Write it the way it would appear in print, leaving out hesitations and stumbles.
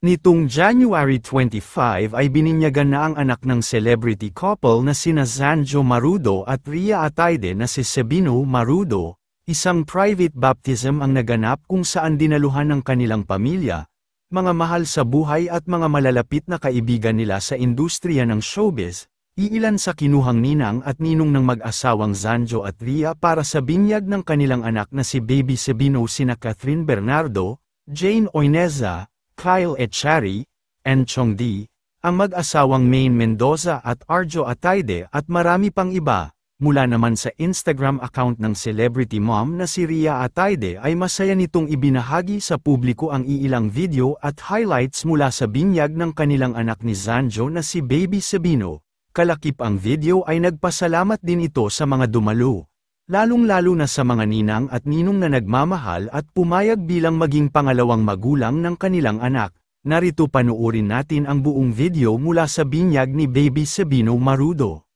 Nitong January 25 ay bininyagan na ang anak ng celebrity couple na sina Zanjo Marudo at Rhea Atayde na si Sabino Marudo. Isang private baptism ang naganap kung saan dinaluhan ng kanilang pamilya, mga mahal sa buhay at mga malalapit na kaibigan nila sa industriya ng showbiz, iilan sa kinuhang ninang at ninong ng mag-asawang Zanjo at Rhea para sa binyag ng kanilang anak na si Baby Sabino sina Catherine Bernardo, Jane Oineza, Kyle Echari, Enchong D, ang mag-asawang Maine Mendoza at Arjo Atayde at marami pang iba. Mula naman sa Instagram account ng celebrity mom na si Rhea Atayde ay masaya nitong ibinahagi sa publiko ang iilang video at highlights mula sa binyag ng kanilang anak ni Zanjo na si Baby Sabino. Kalakip ang video ay nagpasalamat din ito sa mga dumalo, lalong-lalo na sa mga ninang at ninong na nagmamahal at pumayag bilang maging pangalawang magulang ng kanilang anak. Narito panuorin natin ang buong video mula sa binyag ni Baby Sabino Marudo.